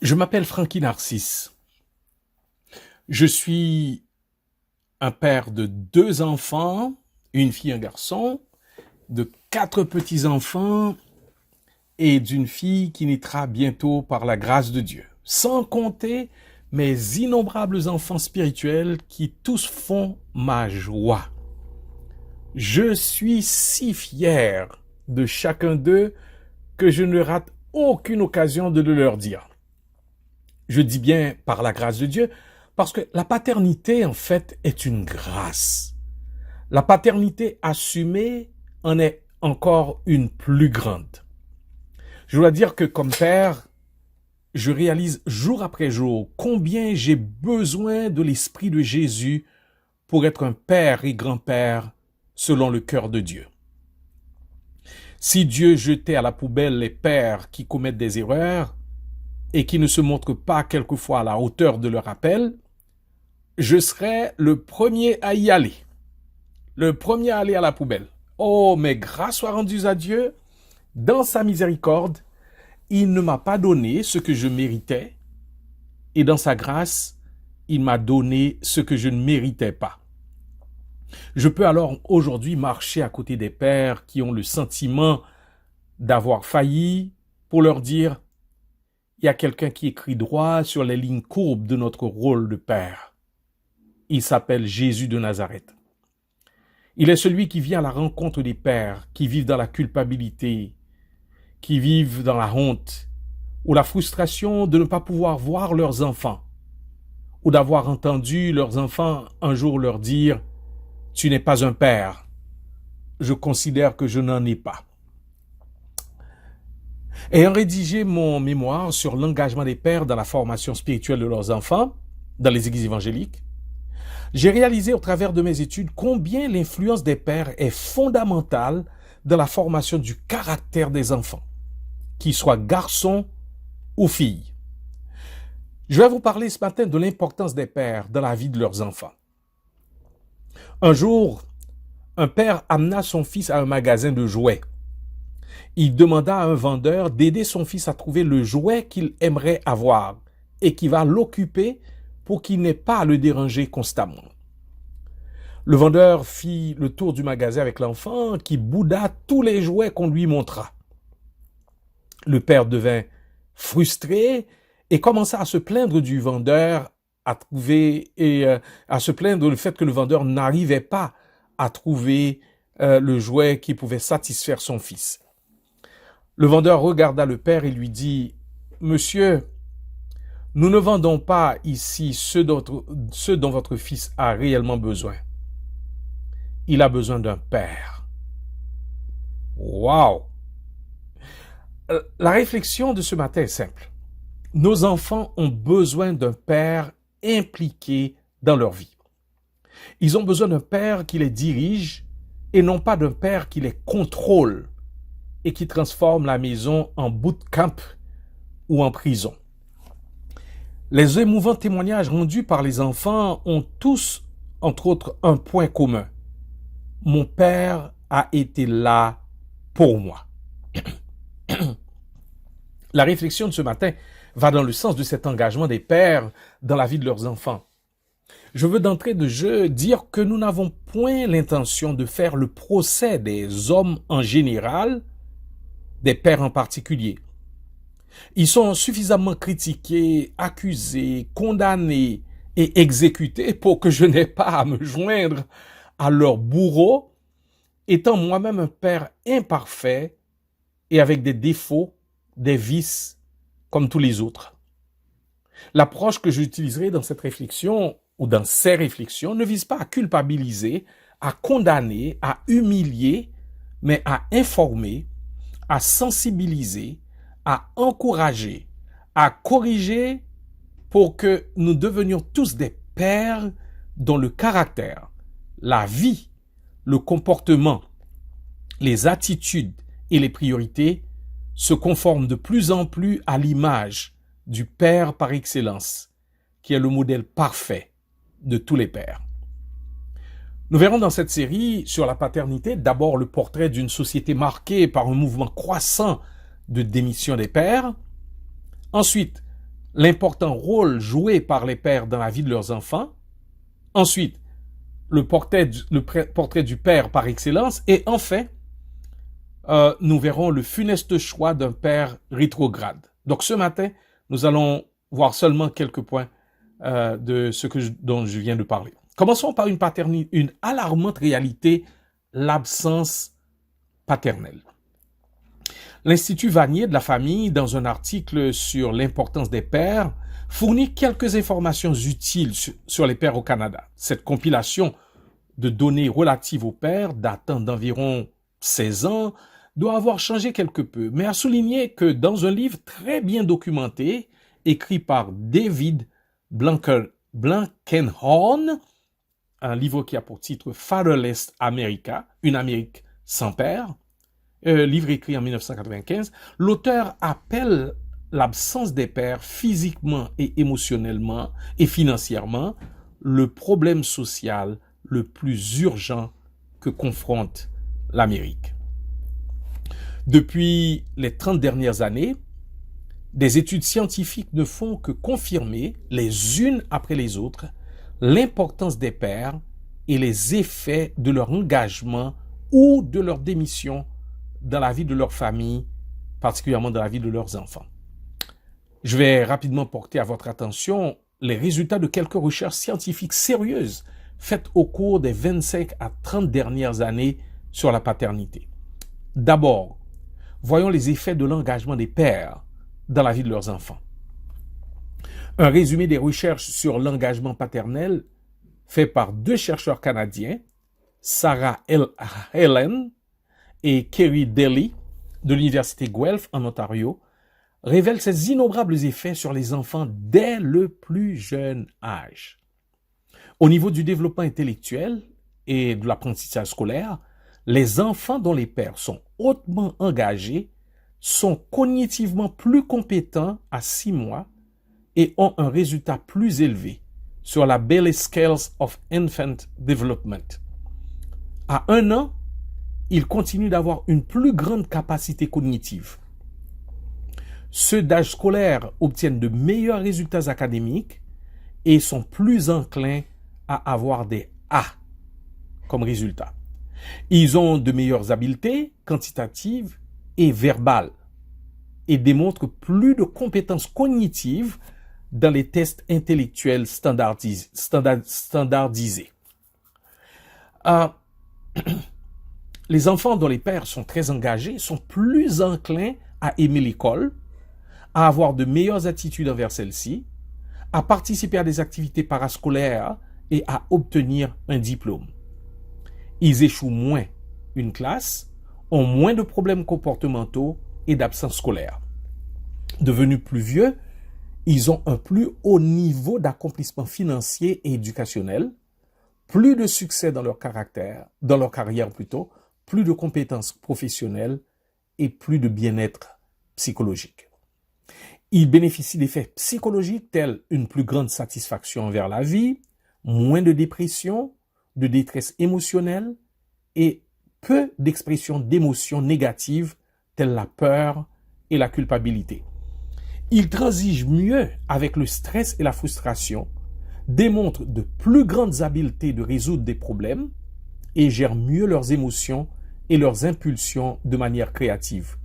Je m'appelle Frankie Narcisse. Je suis un père de 2 enfants, une fille, un garçon, de 4 petits-enfants et d'une fille qui naîtra bientôt par la grâce de Dieu. Sans compter mes innombrables enfants spirituels qui tous font ma joie. Je suis si fier de chacun d'eux que je ne rate aucune occasion de le leur dire. Je dis bien par la grâce de Dieu, parce que la paternité, en fait, est une grâce. La paternité assumée en est encore une plus grande. Je dois dire que comme père, je réalise jour après jour combien j'ai besoin de l'Esprit de Jésus pour être un père et grand-père selon le cœur de Dieu. Si Dieu jetait à la poubelle les pères qui commettent des erreurs et qui ne se montrent pas quelquefois à la hauteur de leur appel, je serais le premier à y aller. Le premier à aller à la poubelle. Oh, mais grâce soit rendue à Dieu, dans sa miséricorde, il ne m'a pas donné ce que je méritais, et dans sa grâce, il m'a donné ce que je ne méritais pas. Je peux alors aujourd'hui marcher à côté des pères qui ont le sentiment d'avoir failli pour leur dire « Il y a quelqu'un qui écrit droit sur les lignes courbes de notre rôle de père. Il s'appelle Jésus de Nazareth. Il est celui qui vient à la rencontre des pères qui vivent dans la culpabilité, qui vivent dans la honte, ou la frustration de ne pas pouvoir voir leurs enfants, ou d'avoir entendu leurs enfants un jour leur dire « Tu n'es pas un père, je considère que je n'en ai pas ». Ayant rédigé mon mémoire sur l'engagement des pères dans la formation spirituelle de leurs enfants, dans les églises évangéliques, j'ai réalisé au travers de mes études combien l'influence des pères est fondamentale dans la formation du caractère des enfants, qu'ils soient garçons ou filles. Je vais vous parler ce matin de l'importance des pères dans la vie de leurs enfants. Un jour, un père amena son fils à un magasin de jouets. Il demanda à un vendeur d'aider son fils à trouver le jouet qu'il aimerait avoir et qui va l'occuper pour qu'il n'ait pas à le déranger constamment. Le vendeur fit le tour du magasin avec l'enfant qui bouda tous les jouets qu'on lui montra. Le père devint frustré et commença à se plaindre du vendeur, à se plaindre du fait que le vendeur n'arrivait pas à trouver le jouet qui pouvait satisfaire son fils. Le vendeur regarda le père et lui dit « Monsieur, nous ne vendons pas ici ce dont votre fils a réellement besoin. Il a besoin d'un père. » Wow! La réflexion de ce matin est simple. Nos enfants ont besoin d'un père impliqué dans leur vie. Ils ont besoin d'un père qui les dirige et non pas d'un père qui les contrôle et qui transforme la maison en bootcamp ou en prison. Les émouvants témoignages rendus par les enfants ont tous, entre autres, un point commun. Mon père a été là pour moi. La réflexion de ce matin va dans le sens de cet engagement des pères dans la vie de leurs enfants. Je veux d'entrée de jeu dire que nous n'avons point l'intention de faire le procès des hommes en général, des pères en particulier. Ils sont suffisamment critiqués, accusés, condamnés et exécutés pour que je n'ai pas à me joindre à leur bourreau, étant moi-même un père imparfait et avec des défauts, des vices comme tous les autres. L'approche que j'utiliserai dans cette réflexion ou dans ces réflexions ne vise pas à culpabiliser, à condamner, à humilier, mais à informer, à sensibiliser, à encourager, à corriger pour que nous devenions tous des pères dont le caractère, la vie, le comportement, les attitudes et les priorités se conforment de plus en plus à l'image du père par excellence, qui est le modèle parfait de tous les pères. Nous verrons dans cette série sur la paternité d'abord le portrait d'une société marquée par un mouvement croissant de démission des pères, ensuite l'important rôle joué par les pères dans la vie de leurs enfants. Ensuite, le portrait du père par excellence. Et enfin, nous verrons le funeste choix d'un père rétrograde. Donc ce matin, nous allons voir seulement quelques points de dont je viens de parler. Commençons par une alarmante réalité, l'absence paternelle. L'Institut Vanier de la famille, dans un article sur l'importance des pères, fournit quelques informations utiles sur les pères au Canada. Cette compilation de données relatives aux pères, datant d'environ 16 ans, doit avoir changé quelque peu, mais a souligné que dans un livre très bien documenté, écrit par David Blankenhorn, un livre qui a pour titre Fatherless America, une Amérique sans père, livre écrit en 1995, l'auteur appelle l'absence des pères physiquement et émotionnellement et financièrement le problème social le plus urgent que confronte l'Amérique. Depuis les 30 dernières années, des études scientifiques ne font que confirmer, les unes après les autres, l'importance des pères et les effets de leur engagement ou de leur démission dans la vie de leur famille, particulièrement dans la vie de leurs enfants. Je vais rapidement porter à votre attention les résultats de quelques recherches scientifiques sérieuses faites au cours des 25 à 30 dernières années sur la paternité. D'abord, voyons les effets de l'engagement des pères dans la vie de leurs enfants. Un résumé des recherches sur l'engagement paternel fait par deux chercheurs canadiens, Sarah Helen et Kerry Daly de l'Université Guelph en Ontario, révèle ces innombrables effets sur les enfants dès le plus jeune âge. Au niveau du développement intellectuel et de l'apprentissage scolaire, les enfants dont les pères sont hautement engagés sont cognitivement plus compétents à 6 mois et ont un résultat plus élevé sur la Bayley Scales of Infant Development. À 1 an, ils continuent d'avoir une plus grande capacité cognitive. Ceux d'âge scolaire obtiennent de meilleurs résultats académiques et sont plus enclins à avoir des A comme résultat. Ils ont de meilleures habiletés quantitatives et verbales et démontrent plus de compétences cognitives dans les tests intellectuels standardisés. Les enfants dont les pères sont très engagés sont plus enclins à aimer l'école, à avoir de meilleures attitudes envers celle-ci, à participer à des activités parascolaires et à obtenir un diplôme. Ils échouent moins une classe, ont moins de problèmes comportementaux et d'absence scolaire. Devenus plus vieux, ils ont un plus haut niveau d'accomplissement financier et éducationnel, plus de succès dans leur carrière, plus de compétences professionnelles et plus de bien-être psychologique. Ils bénéficient d'effets psychologiques tels une plus grande satisfaction envers la vie, moins de dépression, de détresse émotionnelle et peu d'expression d'émotions négatives telles la peur et la culpabilité. Ils transigent mieux avec le stress et la frustration, démontrent de plus grandes habiletés de résoudre des problèmes et gèrent mieux leurs émotions et leurs impulsions de manière créative.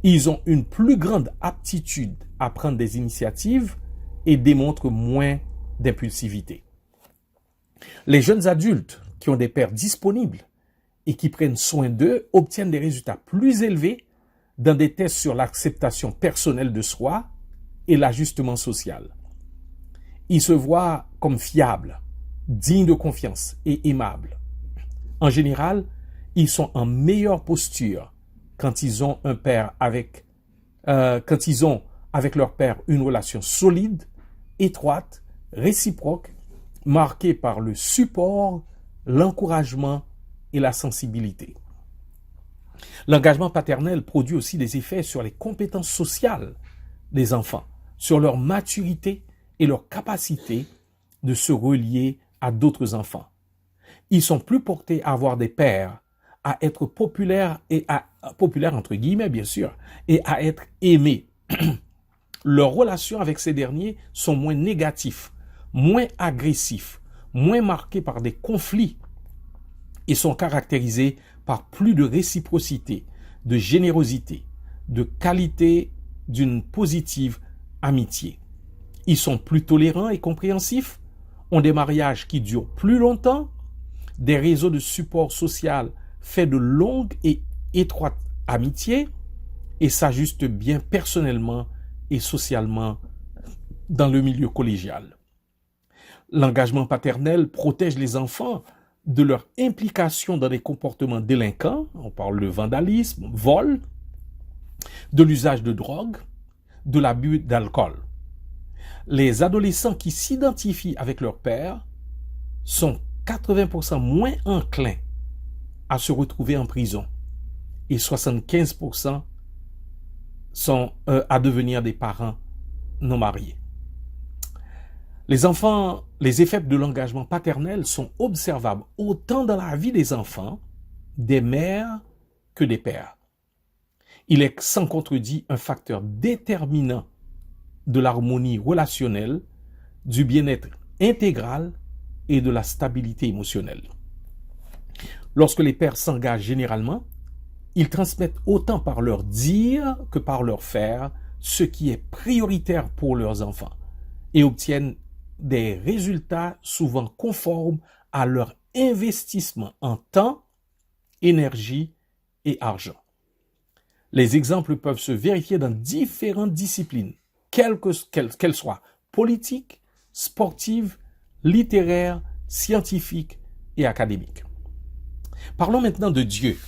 Ils ont une plus grande aptitude à prendre des initiatives et démontrent moins d'impulsivité. Les jeunes adultes qui ont des pères disponibles et qui prennent soin d'eux obtiennent des résultats plus élevés dans des tests sur l'acceptation personnelle de soi et l'ajustement social. Ils se voient comme fiables, dignes de confiance et aimables. En général, ils sont en meilleure posture quand ils ont avec leur père une relation solide, étroite, réciproque, marquée par le support, l'encouragement et la sensibilité. L'engagement paternel produit aussi des effets sur les compétences sociales des enfants, sur leur maturité et leur capacité de se relier à d'autres enfants. Ils sont plus portés à avoir des pères, à être populaires entre guillemets bien sûr, et à être aimés. Leurs relations avec ces derniers sont moins négatifs, moins agressifs, moins marqués par des conflits et sont caractérisés par plus de réciprocité, de générosité, de qualité d'une positive amitié. Ils sont plus tolérants et compréhensifs, ont des mariages qui durent plus longtemps, des réseaux de support social faits de longues et étroites amitiés et s'ajustent bien personnellement et socialement dans le milieu collégial. L'engagement paternel protège les enfants de leur implication dans des comportements délinquants, on parle de vandalisme, vol, de l'usage de drogue, de l'abus d'alcool. Les adolescents qui s'identifient avec leur père sont 80% moins enclins à se retrouver en prison et 75% sont à devenir des parents non mariés. Les effets de l'engagement paternel sont observables autant dans la vie des enfants, des mères que des pères. Il est sans contredit un facteur déterminant de l'harmonie relationnelle, du bien-être intégral et de la stabilité émotionnelle. Lorsque les pères s'engagent généralement, ils transmettent autant par leur dire que par leur faire ce qui est prioritaire pour leurs enfants et obtiennent des résultats souvent conformes à leur investissement en temps, énergie et argent. Les exemples peuvent se vérifier dans différentes disciplines, qu'elles soient politiques, sportives, littéraires, scientifiques et académiques. Parlons maintenant de Dieu.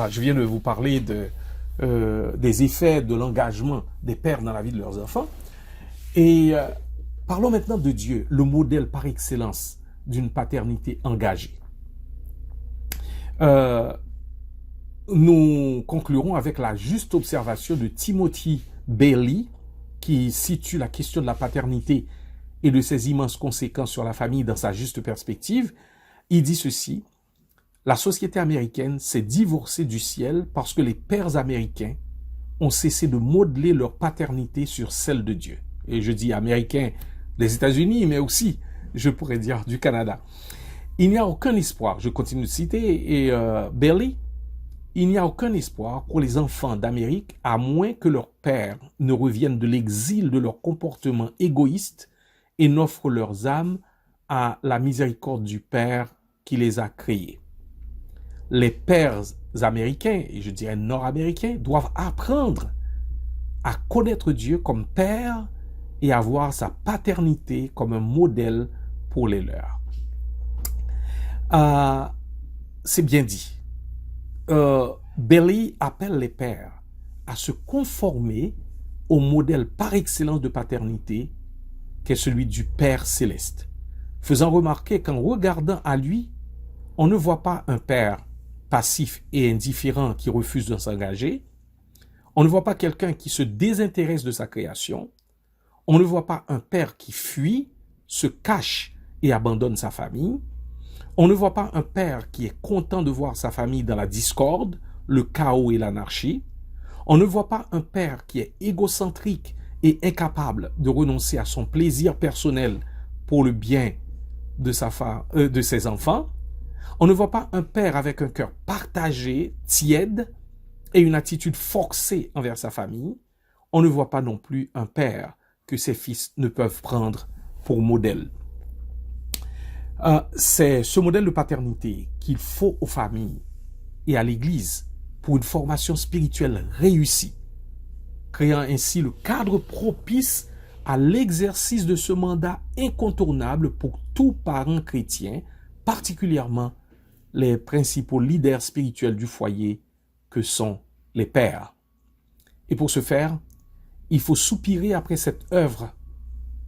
Je viens de vous parler des effets de l'engagement des pères dans la vie de leurs enfants. Et parlons maintenant de Dieu, le modèle par excellence d'une paternité engagée. Nous conclurons avec la juste observation de Timothy Bailey, qui situe la question de la paternité et de ses immenses conséquences sur la famille dans sa juste perspective. Il dit ceci: la société américaine s'est divorcée du ciel parce que les pères américains ont cessé de modeler leur paternité sur celle de Dieu. Et je dis américains des États-Unis, mais aussi, je pourrais dire, du Canada. Il n'y a aucun espoir, je continue de citer, et Bailey, il n'y a aucun espoir pour les enfants d'Amérique à moins que leurs pères ne reviennent de l'exil de leur comportement égoïste et n'offrent leurs âmes à la miséricorde du Père qui les a créés. Les pères américains, et je dirais nord-américains, doivent apprendre à connaître Dieu comme Père et à voir sa paternité comme un modèle pour les leurs. C'est bien dit. Bailey appelle les pères à se conformer au modèle par excellence de paternité qu'est celui du Père céleste, faisant remarquer qu'en regardant à lui, on ne voit pas un père passif et indifférent qui refuse de s'engager, on ne voit pas quelqu'un qui se désintéresse de sa création, on ne voit pas un père qui fuit, se cache et abandonne sa famille, on ne voit pas un père qui est content de voir sa famille dans la discorde, le chaos et l'anarchie, on ne voit pas un père qui est égocentrique et incapable de renoncer à son plaisir personnel pour le bien de ses enfants. On ne voit pas un père avec un cœur partagé, tiède et une attitude forcée envers sa famille. On ne voit pas non plus un père que ses fils ne peuvent prendre pour modèle. C'est ce modèle de paternité qu'il faut aux familles et à l'Église pour une formation spirituelle réussie, créant ainsi le cadre propice à l'exercice de ce mandat incontournable pour tout parent chrétien, particulièrement les principaux leaders spirituels du foyer que sont les pères. Et pour ce faire, il faut soupirer après cette œuvre,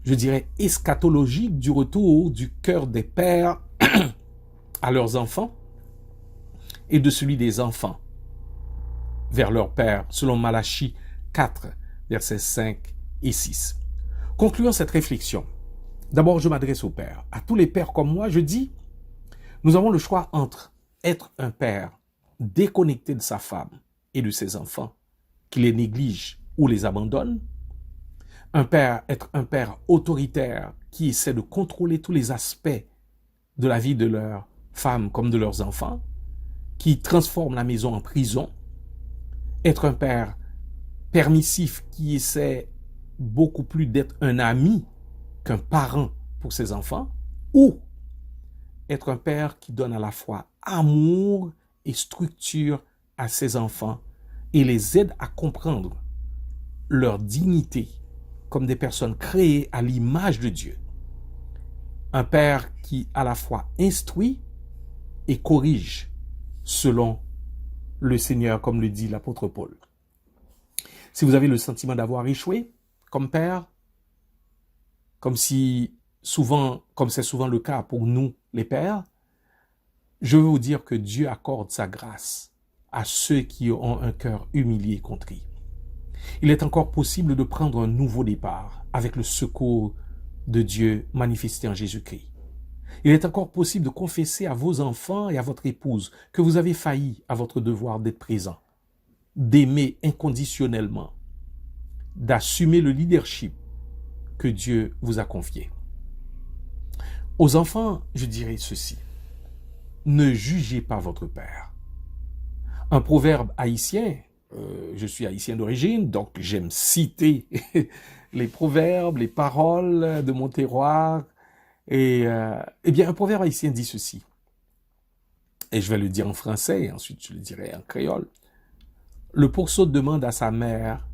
je dirais eschatologique, du retour du cœur des pères à leurs enfants et de celui des enfants vers leur père, selon Malachie 4, versets 5 et 6. Concluant cette réflexion, d'abord je m'adresse aux pères. À tous les pères comme moi, je dis, nous avons le choix entre être un père déconnecté de sa femme et de ses enfants, qui les néglige ou les abandonne, être un père autoritaire qui essaie de contrôler tous les aspects de la vie de leurs femmes comme de leurs enfants, qui transforme la maison en prison, être un père permissif qui essaie beaucoup plus d'être un ami qu'un parent pour ses enfants, ou être un père qui donne à la fois amour et structure à ses enfants et les aide à comprendre leur dignité comme des personnes créées à l'image de Dieu. Un père qui à la fois instruit et corrige selon le Seigneur, comme le dit l'apôtre Paul. Si vous avez le sentiment d'avoir échoué comme père, comme c'est souvent le cas pour nous les pères, je veux vous dire que Dieu accorde sa grâce à ceux qui ont un cœur humilié et contrit. Il est encore possible de prendre un nouveau départ avec le secours de Dieu manifesté en Jésus-Christ. Il est encore possible de confesser à vos enfants et à votre épouse que vous avez failli à votre devoir d'être présent, d'aimer inconditionnellement, d'assumer le leadership que Dieu vous a confié. Aux enfants, je dirais ceci: ne jugez pas votre père. Un proverbe haïtien, je suis haïtien d'origine, donc j'aime citer les proverbes, les paroles de mon terroir. Eh bien, un proverbe haïtien dit ceci, et je vais le dire en français, et ensuite je le dirai en créole. Le pourceau demande à sa mère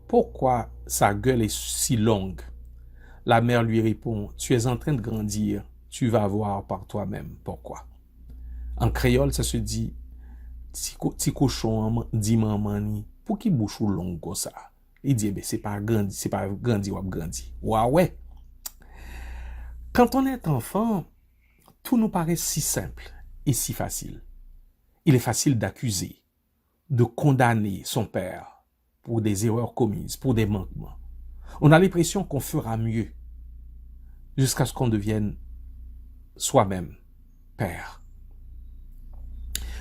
pourquoi sa gueule est si longue. La mère lui répond: tu es en train de grandir, tu vas voir par toi-même pourquoi. En créole, ça se dit: ti cochon dit maman ni, pour qui bouche ou long comme ça? Il dit: c'est pas grandi ou grandi. Ouais. Quand on est enfant, tout nous paraît si simple et si facile. Il est facile d'accuser, de condamner son père pour des erreurs commises, pour des manquements. On a l'impression qu'on fera mieux jusqu'à ce qu'on devienne soi-même père.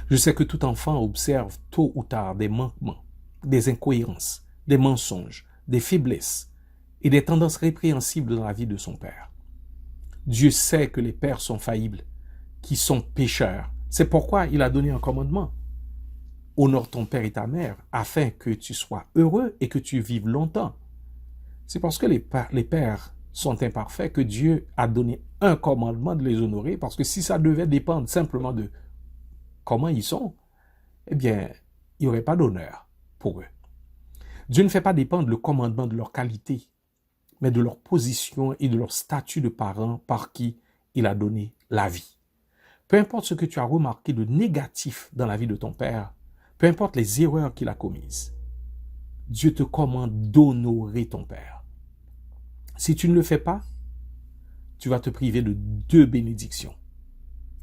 Je sais que tout enfant observe tôt ou tard des manquements, des incohérences, des mensonges, des faiblesses et des tendances répréhensibles dans la vie de son père. Dieu sait que les pères sont faillibles, qui sont pécheurs. C'est pourquoi il a donné un commandement: honore ton père et ta mère, afin que tu sois heureux et que tu vives longtemps. C'est parce que les pères sont imparfaits que Dieu a donné un commandement de les honorer, parce que si ça devait dépendre simplement de comment ils sont, eh bien, il n'y aurait pas d'honneur pour eux. Dieu ne fait pas dépendre le commandement de leur qualité, mais de leur position et de leur statut de parents par qui il a donné la vie. Peu importe ce que tu as remarqué de négatif dans la vie de ton père, peu importe les erreurs qu'il a commises, Dieu te commande d'honorer ton père. Si tu ne le fais pas, tu vas te priver de 2 bénédictions.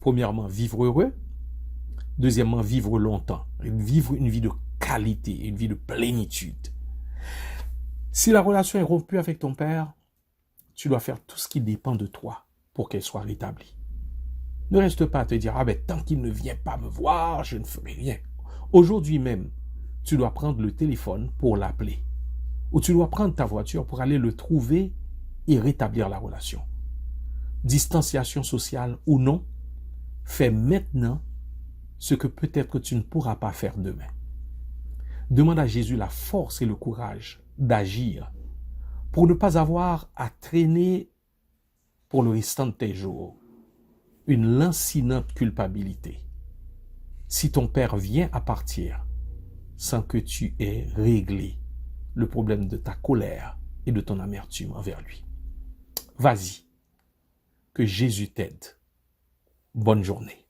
Premièrement, vivre heureux. Deuxièmement, vivre longtemps. Vivre une vie de qualité, une vie de plénitude. Si la relation est rompue avec ton père, tu dois faire tout ce qui dépend de toi pour qu'elle soit rétablie. Ne reste pas à te dire: tant qu'il ne vient pas me voir, je ne ferai rien. Aujourd'hui même, tu dois prendre le téléphone pour l'appeler. Ou tu dois prendre ta voiture pour aller le trouver et rétablir la relation. Distanciation sociale ou non, fais maintenant ce que peut-être tu ne pourras pas faire demain. Demande à Jésus la force et le courage d'agir pour ne pas avoir à traîner pour le restant de tes jours une lancinante culpabilité si ton père vient à partir sans que tu aies réglé le problème de ta colère et de ton amertume envers lui. Vas-y, que Jésus t'aide. Bonne journée.